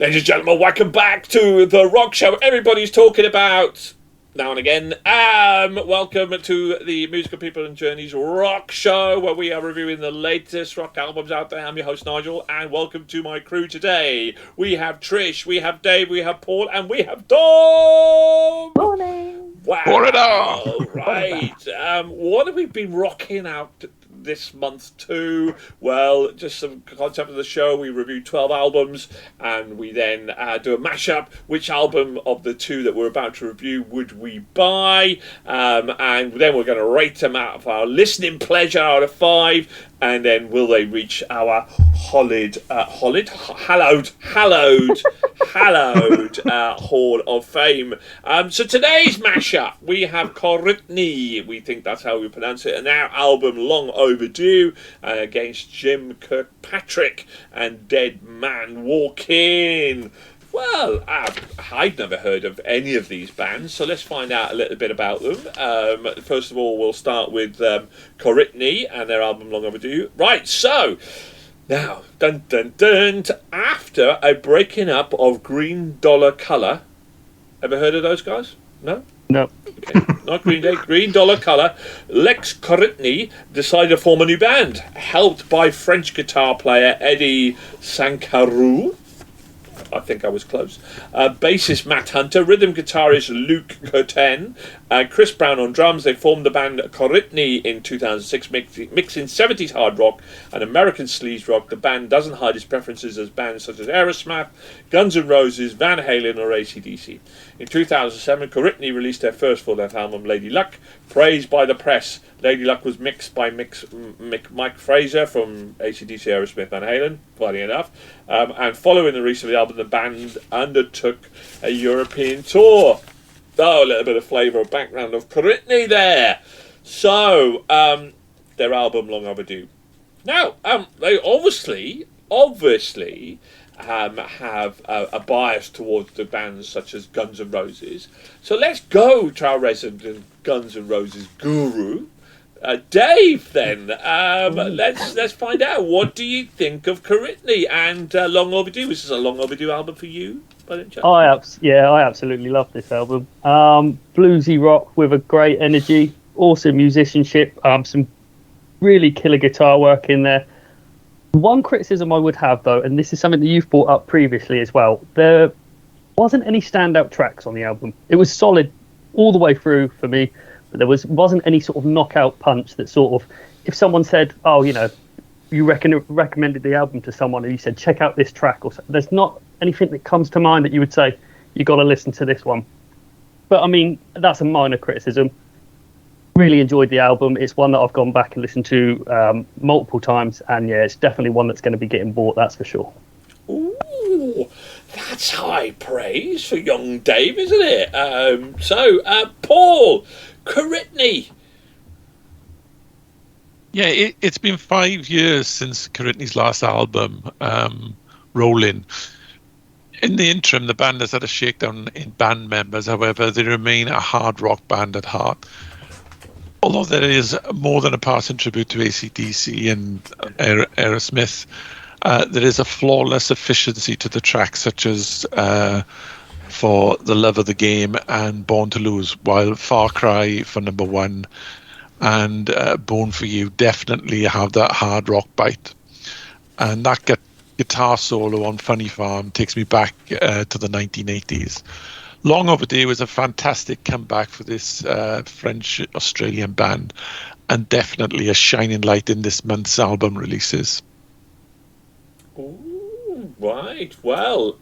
Ladies and gentlemen, welcome back to the rock show everybody's talking about now and again. Welcome to the Musical People and Journeys rock show, where we are reviewing the latest rock albums out there. I'm your host, Nigel, and welcome to my crew today. We have Trish, we have Dave, we have Paul, and we have Dom! Morning! Wow! All right. What have we been rocking out this month too? Well, just some concept of the show. We review 12 albums, and we then do a mashup. Which album of the two that we're about to review would we buy? And then we're going to rate them out of our listening pleasure out of 5. And then will they reach our hallowed Hall of Fame? So today's mashup, we have Koritni, we think that's how we pronounce it, and our album Long Overdue, against Jim Kirkpatrick and Deadman Walk In. Well, I'd never heard of any of these bands, so let's find out a little bit about them. First of all, we'll start with Koritni and their album Long Overdue. Right, so, now, dun dun dun, after a breaking up of Green Dollar Colour. Ever heard of those guys? No? No. Okay, not Green Day. Green Dollar Colour. Lex Koritni decided to form a new band, helped by French guitar player Eddie Sankarou. I think I was close. Bassist Matt Hunter, rhythm guitarist Luke Curtin, Chris Brown on drums. They formed the band Koritni in 2006, mixing 70s hard rock and American sleaze rock. The band doesn't hide its preferences as bands such as Aerosmith, Guns N' Roses, Van Halen or AC/DC. In 2007, Koritni released their first full-length album, Lady Luck, praised by the press. Lady Luck was mixed by Mike Fraser from AC/DC, Aerosmith, Van Halen, funny enough. And following the release of the album, the band undertook a European tour. Oh, a little bit of flavour of background of Koritni there. So, their album Long Overdue. Now, they obviously have a bias towards the bands such as Guns N' Roses. So let's go to our resident Guns N' Roses guru, Dave. Then let's find out, what do you think of Koritni and Long Overdue? This is a Long Overdue album for you, by any chance? I absolutely love this album. Bluesy rock with a great energy, awesome musicianship, some really killer guitar work in there. One criticism I would have, though, and this is something that you've brought up previously as well, there wasn't any standout tracks on the album. It was solid all the way through for me, but there wasn't any sort of knockout punch that sort of, if someone said, oh, you know, you recommended the album to someone and you said, check out this track, or something, there's not anything that comes to mind that you would say, you got to listen to this one. But I mean, that's a minor criticism. Really enjoyed the album. It's one that I've gone back and listened to multiple times, and yeah, it's definitely one that's going to be getting bought, that's for sure. Ooh, that's high praise for young Dave, isn't it? So, Paul, Koritni. Yeah, it's been 5 years since Koritni's last album, Rolling. In the interim, the band has had a shakedown in band members. However, they remain a hard rock band at heart. Although there is more than a passing tribute to AC/DC and Aerosmith, there is a flawless efficiency to the tracks, such as For the Love of the Game and Born to Lose, while Far Cry for number 1 and Born for You definitely have that hard rock bite. And that guitar solo on Funny Farm takes me back to the 1980s. Long Overdue was a fantastic comeback for this French-Australian band, and definitely a shining light in this month's album releases. Ooh, right. Well,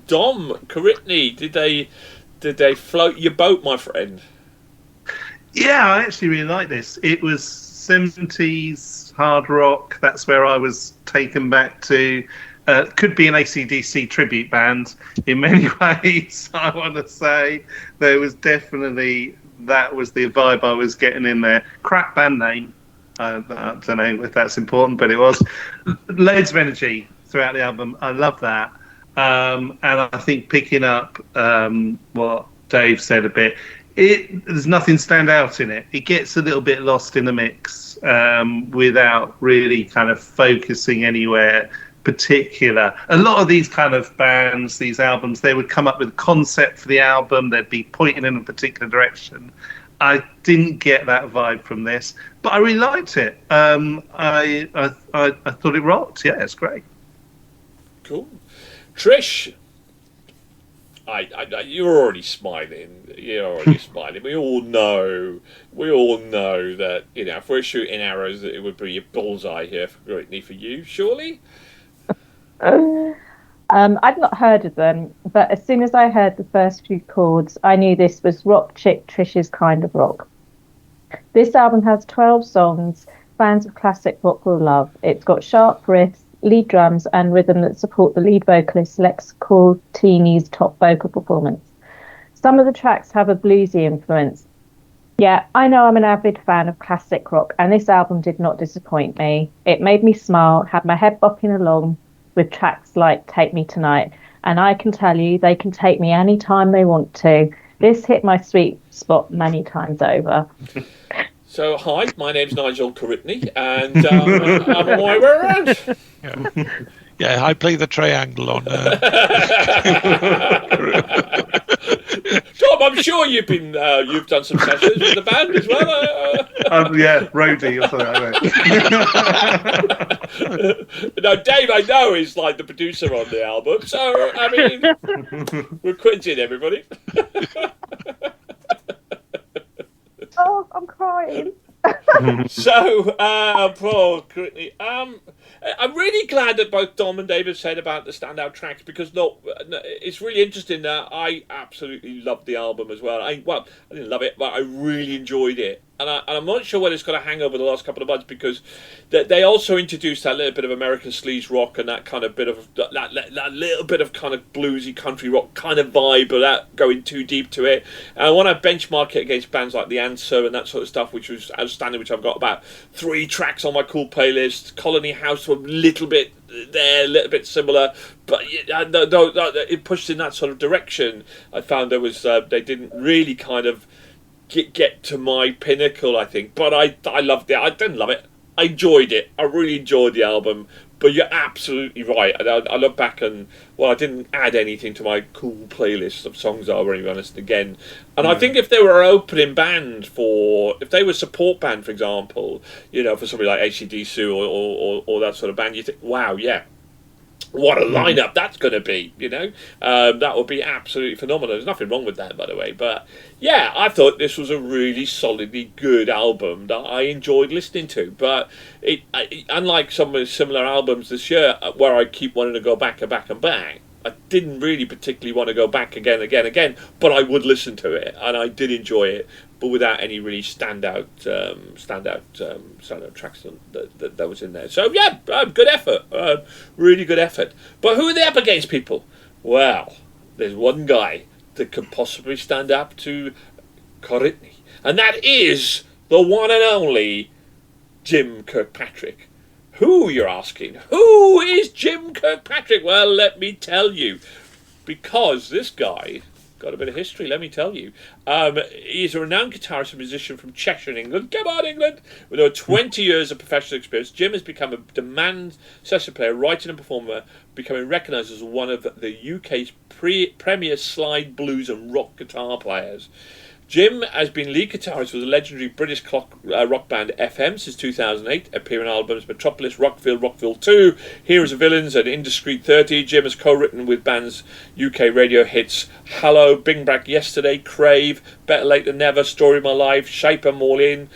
Dom, Koritni, did they float your boat, my friend? Yeah, I actually really like this. It was 70s hard rock. That's where I was taken back to. Could be an AC/DC tribute band in many ways, I want to say. There was definitely, that was the vibe I was getting in there. Crap band name. I don't know if that's important, but it was. Loads of energy throughout the album. I love that. And I think picking up what Dave said a bit, there's nothing stand out in it. It gets a little bit lost in the mix without really kind of focusing anywhere particular. A lot of these kind of bands, these albums, they would come up with a concept for the album. They'd be pointing in a particular direction. I didn't get that vibe from this, but I really liked it. I thought it rocked. Yeah, it's great. Cool. Trish, you're already smiling. You're already smiling. We all know that, you know, if we're shooting arrows, that it would be a bullseye here for Koritni, for you, surely. I'd not heard of them, but as soon as I heard the first few chords, I knew this was rock chick Trish's kind of rock. This album has 12 songs fans of classic rock will love. It's got sharp riffs, lead drums, and rhythm that support the lead vocalist Lex Courtney's top vocal performance. Some of the tracks have a bluesy influence. Yeah, I know I'm an avid fan of classic rock, and this album did not disappoint me. It made me smile, had my head bopping along with tracks like Take Me Tonight, and I can tell you they can take me any time they want to. This hit my sweet spot many times over. So, hi, my name's Nigel Koritni, and I'm on my way around. Yeah, I play the triangle on. Tom, I'm sure you've done some sessions with the band as well. Yeah, roadie or something. No, Dave, I know, is like the producer on the album. So, I mean, we're quitting, everybody. Oh, I'm crying. So, poor Koritni. I'm really glad that both Dom and David said about the standout tracks, because it's really interesting that I absolutely loved the album as well. I didn't love it, but I really enjoyed it. And I'm not sure whether it's got a hangover the last couple of months, because they also introduced that little bit of American sleaze rock and that kind of bit of that little bit of kind of bluesy country rock kind of vibe, without going too deep to it. And when I benchmark it against bands like The Answer and that sort of stuff, which was outstanding, which I've got about 3 tracks on my cool playlist. Colony House were a little bit there, a little bit similar, but it pushed in that sort of direction. I found there was they didn't really kind of get to my pinnacle, I think, but I loved it. I didn't love it. I enjoyed it. I really enjoyed the album. But you're absolutely right. I look back and, well, I didn't add anything to my cool playlist of songs that I really want to listen again. And I think if they were an opening band if they were a support band, for example, you know, for somebody like AC/DC or that sort of band, you think, wow, yeah, what a lineup that's going to be, you know. That would be absolutely phenomenal. There's nothing wrong with that, by the way. But yeah, I thought this was a really solidly good album that I enjoyed listening to. But unlike some of the similar albums this year, where I keep wanting to go back and back and back, I didn't really particularly want to go back again, but I would listen to it, and I did enjoy it, but without any really standout tracks that was in there. So yeah, good effort, really good effort. But who are they up against, people? Well, there's one guy that could possibly stand up to Koritni, and that is the one and only Jim Kirkpatrick. Who, you're asking? Who is Jim Kirkpatrick? Well, let me tell you. Because this guy got a bit of history, let me tell you. He's a renowned guitarist and musician from Cheshire in England. Come on, England! With over 20 years of professional experience, Jim has become a demand session player, writer and performer, becoming recognised as one of the UK's premier slide, blues and rock guitar players. Jim has been lead guitarist for the legendary British rock band FM since 2008, appearing on albums Metropolis, Rockville 2, Heroes of Villains, and Indiscreet 30. Jim has co-written with bands UK radio hits Hello, Bring Back Yesterday, Crave, Better Late Than Never, Story of My Life, Shape 'Em All In,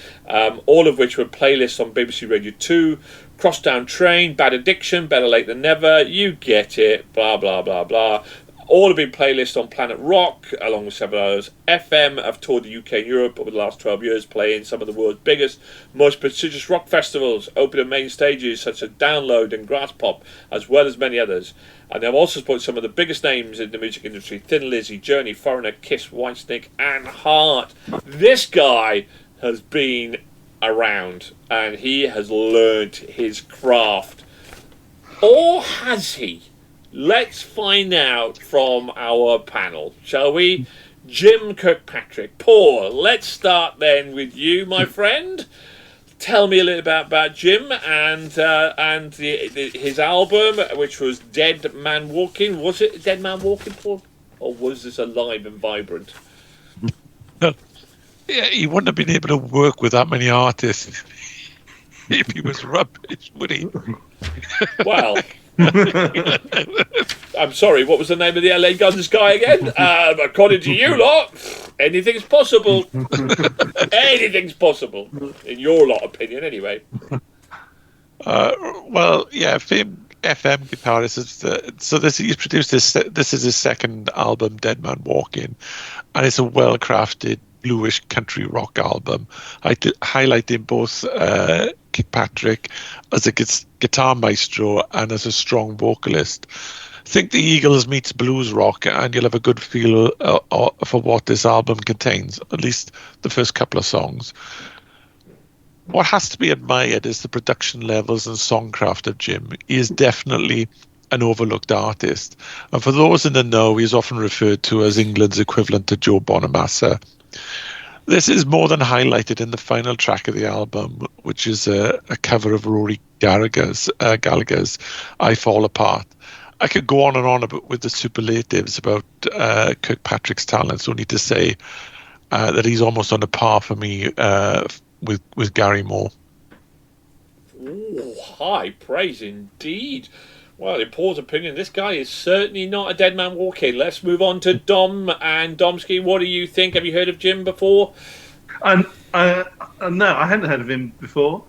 all of which were playlists on BBC Radio 2, Crosstown Train, Bad Addiction, Better Late Than Never, you get it, blah, blah, blah, blah. All have been playlists on Planet Rock, along with several others. FM have toured the UK and Europe over the last 12 years, playing some of the world's biggest, most prestigious rock festivals, opening main stages such as Download and Grasspop, as well as many others. And they've also supported some of the biggest names in the music industry: Thin Lizzy, Journey, Foreigner, Kiss, Whitesnake, and Heart. This guy has been around, and he has learnt his craft. Or has he? Let's find out from our panel, shall we? Jim Kirkpatrick. Paul, let's start then with you, my friend. tell me a little about Jim and his album, which was Dead Man Walking. Was it Dead Man Walking, Paul? Or was this Alive and Vibrant? Yeah, he wouldn't have been able to work with that many artists if he was rubbish, would he? Well, I'm sorry, what was the name of the LA Guns guy again? According to you lot, anything's possible. Anything's possible, in your lot opinion, anyway. Well, yeah, famed FM guitarist. He's produced this. This is his second album, Deadman Walking, and it's a well-crafted bluish country rock album. Highlighting both Kirkpatrick as a guitar maestro and as a strong vocalist. Think the Eagles meets blues rock, and you'll have a good feel for what this album contains. At least the first couple of songs. What has to be admired is the production levels and songcraft of Jim. He is definitely an overlooked artist. And for those in the know, he is often referred to as England's equivalent to Joe Bonamassa. This is more than highlighted in the final track of the album, which is a cover of Rory Gallagher's I Fall Apart. I could go on and on with the superlatives about Kirkpatrick's talents, only to say that he's almost on a par for me with Gary Moore. Ooh, high praise indeed. Well, in Paul's opinion, this guy is certainly not a dead man walking. Let's move on to Dom and Domsky. What do you think? Have you heard of Jim before? No, I hadn't heard of him before.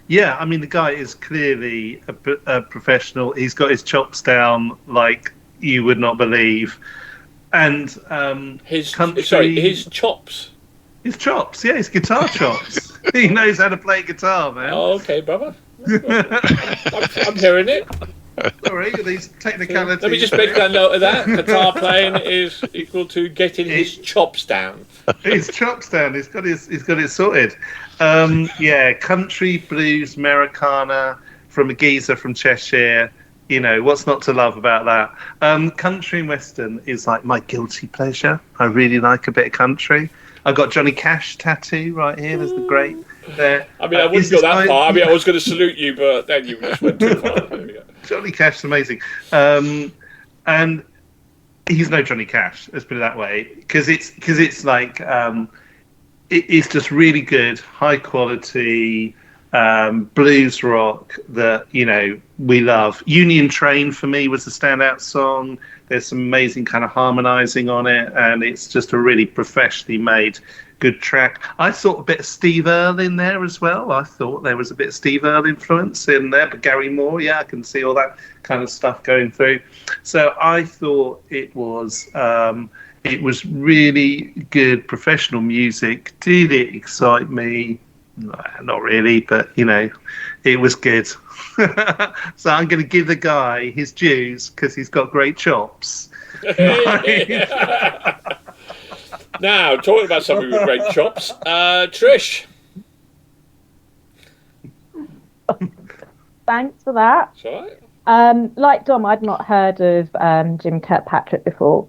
Yeah, I mean, the guy is clearly a professional. He's got his chops down like you would not believe. And his chops. His chops, yeah, his guitar chops. He knows how to play guitar, man. Oh, okay, brother. I'm hearing it. Sorry, these technicalities. Let me just make that note of that. Guitar playing is equal to getting his chops down. His chops down. He's got it sorted. Yeah, country, blues, Americana from a geezer from Cheshire. You know, what's not to love about that? Country and Western is like my guilty pleasure. I really like a bit of country. I've got Johnny Cash tattoo right here. There's the great there. I mean, I wouldn't go that far. I mean, I was going to salute you, but then you just went too far. There we go. Johnny Cash is amazing. And he's no Johnny Cash, let's put it that way. Because it's like, it's just really good, high quality blues rock that, you know, we love. Union Train for me was the standout song. There's some amazing kind of harmonising on it, and it's just a really professionally made good track. I thought a bit of Steve Earle in there as well. I thought there was a bit of Steve Earle influence in there, but Gary Moore, yeah, I can see all that kind of stuff going through. So I thought it was really good professional music. Did it excite me? Not really, but, you know, it was good. So I'm going to give the guy his dues because he's got great chops. Now, talking about somebody with great chops, Trish. Thanks for that. It's all right. Like Dom, I'd not heard of Jim Kirkpatrick before.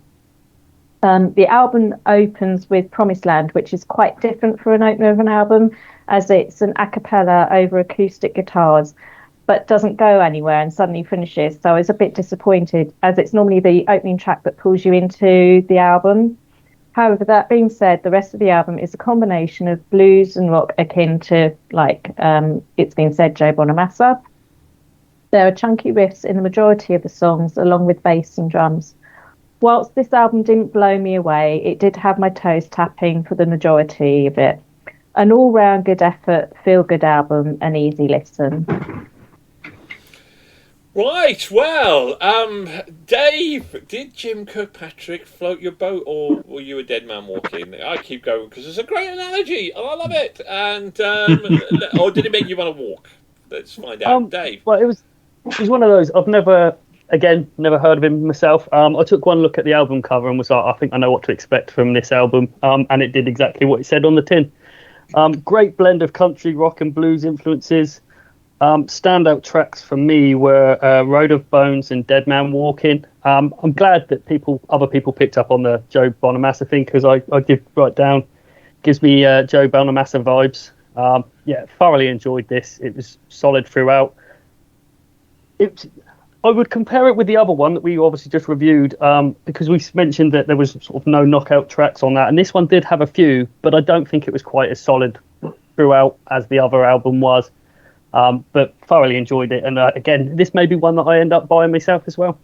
The album opens with Promised Land, which is quite different for an opener of an album, as it's an a cappella over acoustic guitars, but doesn't go anywhere and suddenly finishes. So I was a bit disappointed, as it's normally the opening track that pulls you into the album. However, that being said, the rest of the album is a combination of blues and rock akin to, like it's been said, Joe Bonamassa. There are chunky riffs in the majority of the songs, along with bass and drums. Whilst this album didn't blow me away, it did have my toes tapping for the majority of it. An all-round good effort, feel-good album, an easy listen. Right, well, Dave, did Jim Kirkpatrick float your boat, or were you a dead man walking? I keep going because it's a great analogy, and I love it. And or did it make you want to walk? Let's find out, Dave. Well, it was one of those. I've never heard of him myself. I took one look at the album cover and was like, I think I know what to expect from this album. And it did exactly what it said on the tin. Great blend of country, rock and blues influences. Standout tracks for me were Road of Bones and Dead Man Walking. I'm glad that other people picked up on the Joe Bonamassa thing, because I did write down, gives me Joe Bonamassa vibes. Yeah, thoroughly enjoyed this. It was solid throughout. I would compare it with the other one that we obviously just reviewed, because we mentioned that there was sort of no knockout tracks on that, and this one did have a few, but I don't think it was quite as solid throughout as the other album was. But thoroughly enjoyed it, and again, this may be one that I end up buying myself as well.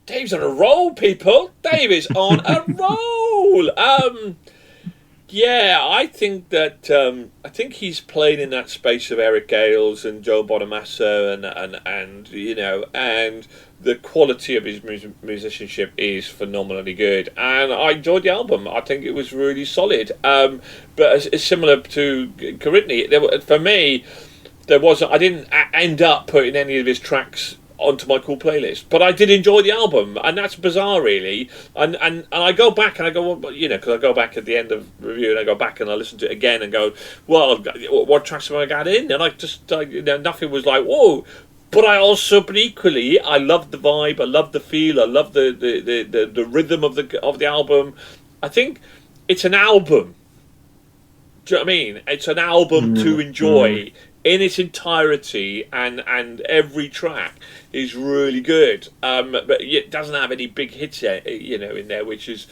Dave's on a roll, people. Dave is on a roll. Yeah, I think that I think he's playing in that space of Eric Gales and Joe Bonamassa, and you know, and the quality of his musicianship is phenomenally good, and I enjoyed the album. I think it was really solid. But it's similar to Koritni. For me, I didn't end up putting any of his tracks onto my cool playlist, but I did enjoy the album, and that's bizarre, really. And I go back and I go, well, you know, because I go back at the end of the review and I go back and I listen to it again and go, well, what tracks have I got in? And I just, you know, nothing was like, whoa. But but equally, I loved the vibe, I loved the feel, I loved the rhythm of the album. I think it's an album. Do you know what I mean? It's an album to enjoy in its entirety, and every track is really good. But it doesn't have any big hits, you know, in there, which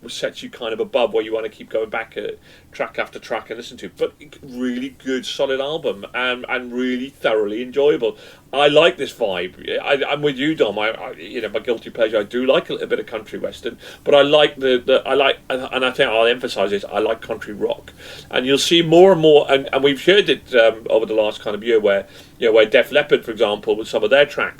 sets you kind of above where you want to keep going back at track after track and listen to. But really good, solid album, and really thoroughly enjoyable. I like this vibe. I'm with you, Dom. You know, my guilty pleasure. I do like a little bit of country western, but I like and I think I'll emphasise this. I like country rock, and you'll see more and more. And we've heard it over the last kind of year, where Def Leppard, for example, with some of their tracks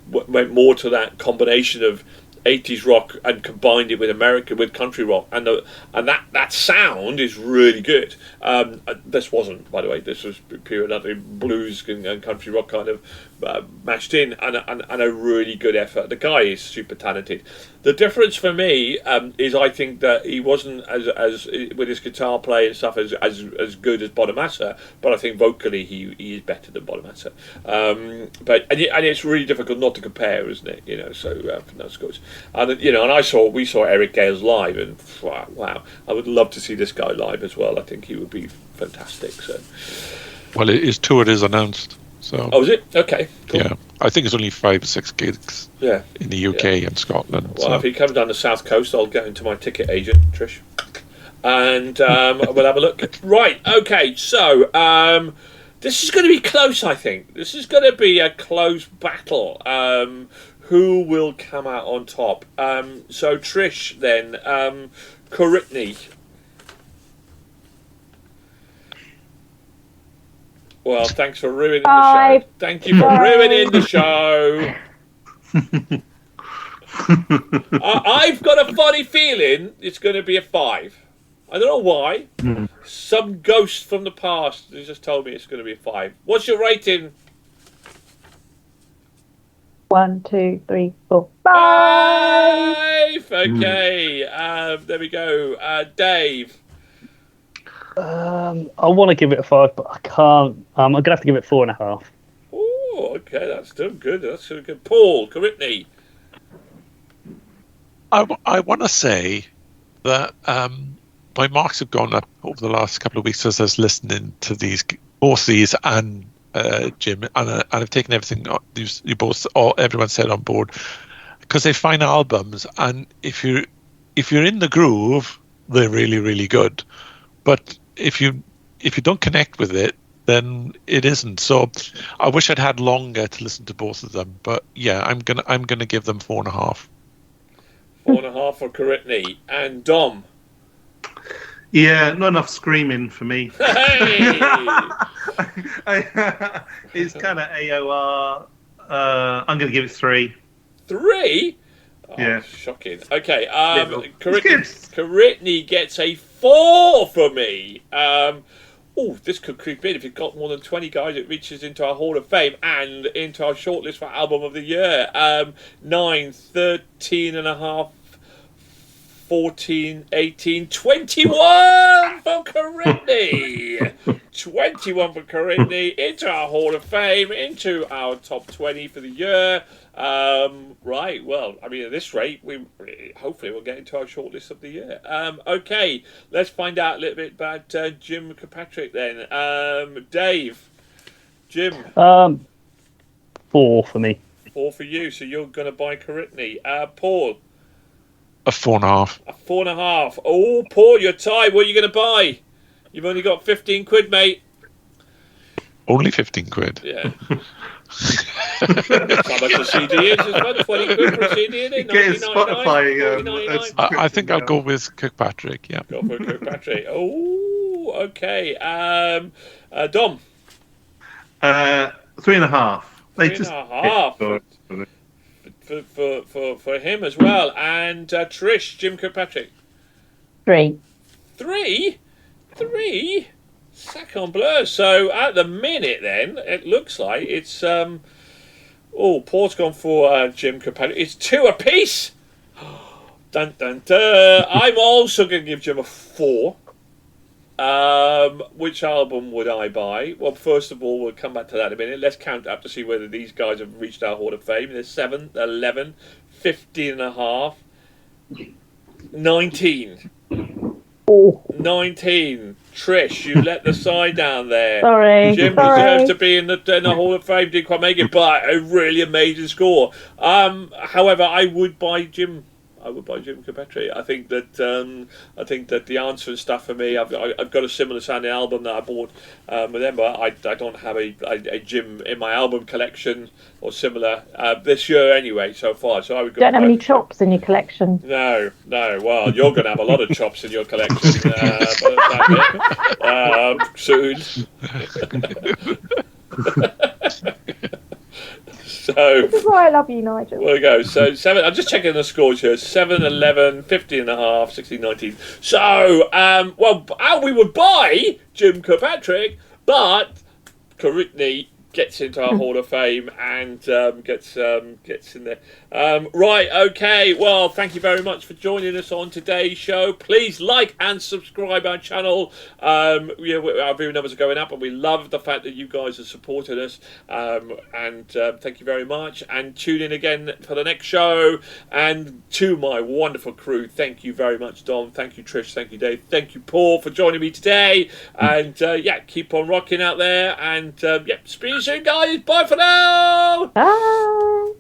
went more to that combination of 80s rock and combined it with country rock, and that sound is really good. This wasn't, by the way. This was pure blues and country rock kind of mashed in, and a really good effort. The guy is super talented. The difference for me is I think that he wasn't as with his guitar play and stuff as good as Bonamassa, but I think vocally he is better than Bonamassa. But it's really difficult not to compare, isn't it? You know, so from those scores. And you know, and we saw Eric Gales live, and wow, I would love to see this guy live as well. I think he would be fantastic. So, well, his tour is announced. So, oh, is it? Okay, cool. Yeah, I think it's only 5 or 6 gigs. Yeah. In the UK and Scotland. Well, so. If he comes down the south coast, I'll go into my ticket agent, Trish, and we'll have a look. Right. Okay. So this is going to be close. I think this is going to be a close battle. Who will come out on top? So Trish, then Koritni. Well, thanks for ruining the show. Thank you for ruining the show. I've got a funny feeling it's going to be a 5. I don't know why. Some ghost from the past has just told me it's going to be a 5. What's your rating? 1, 2, 3, 4, 5. Okay. There we go. Dave. I want to give it a 5, but I can't. I'm gonna have to give it 4.5. Oh, okay, that's still good. That's still good. Paul, Koritni. I want to say that my marks have gone up over the last couple of weeks as I was listening to both these and Jim, and I've taken everything everyone said on board, because they're fine albums, and if you're in the groove, they're really, really good. But if you don't connect with it, then it isn't. So I wish I'd had longer to listen to both of them. But yeah, I'm gonna give them 4.5. 4.5 for Koritni. And Dom. Yeah, not enough screaming for me. Hey! It's kind of AOR. I'm going to give it 3. 3? Oh, yeah. Shocking. Okay. Koritni gets a 4 for me. This could creep in. If you've got more than 20 guys, it reaches into our Hall of Fame and into our shortlist for Album of the Year. 9, 13.5, 14, 18, 21 for Koritni. 21 for Koritni into our Hall of Fame, into our top 20 for the year. Right, well, I mean, at this rate, hopefully we'll get into our shortlist of the year. Okay, let's find out a little bit about Jim Kirkpatrick then. Dave, Jim. 4 for me. 4 for you, so you're going to buy Koritni. Paul. A 4.5. A 4.5. Oh, Paul, you're tied. What are you going to buy? You've only got 15 quid, mate. Only 15 quid. Yeah. That's how much a CD is as well. 20 quid for a CD, isn't it? Get Spotify. I think I'll go with Kirkpatrick, yeah. Go for Kirkpatrick. Oh, okay. Dom. 3.5. They 3.5 for him as well. And Trish, Jim Kirkpatrick. 3. 3? Cannonballers. So at the minute, then it looks like it's Paul's gone for Jim Kirkpatrick. It's 2 apiece. Dun dun dun. I'm also going to give Jim a 4. Which album would I buy? Well, first of all, we'll come back to that in a minute. Let's count up to see whether these guys have reached our Hall of Fame. There's 7, 11, 15.5, 19. 19. Trish, you let the side down there. Sorry. Jim deserves to be in the Hall of Fame. Didn't quite make it, but a really amazing score. However, I would buy Jim Kirkpatrick. I think that the answer and stuff for me. I've got a similar sounding album that I bought with them, but I don't have a Jim in my album collection or similar this year anyway. So far, so I would go. Don't have any chops in your collection. No. Well, you're going to have a lot of chops in your collection soon. So this is why I love you, Nigel. There we go. So 7. I'm just checking the scores here. 7, 11, 15.5, 16, 19. So, we would buy Jim Kirkpatrick, but Koritni gets into our Hall of Fame and gets in there. Right, okay. Well, thank you very much for joining us on today's show. Please like and subscribe our channel. Our view numbers are going up, and we love the fact that you guys have supported us. And thank you very much. And tune in again for the next show. And to my wonderful crew, thank you very much, Dom. Thank you, Trish. Thank you, Dave. Thank you, Paul, for joining me today. And keep on rocking out there. And speak soon, guys. Bye for now. Bye.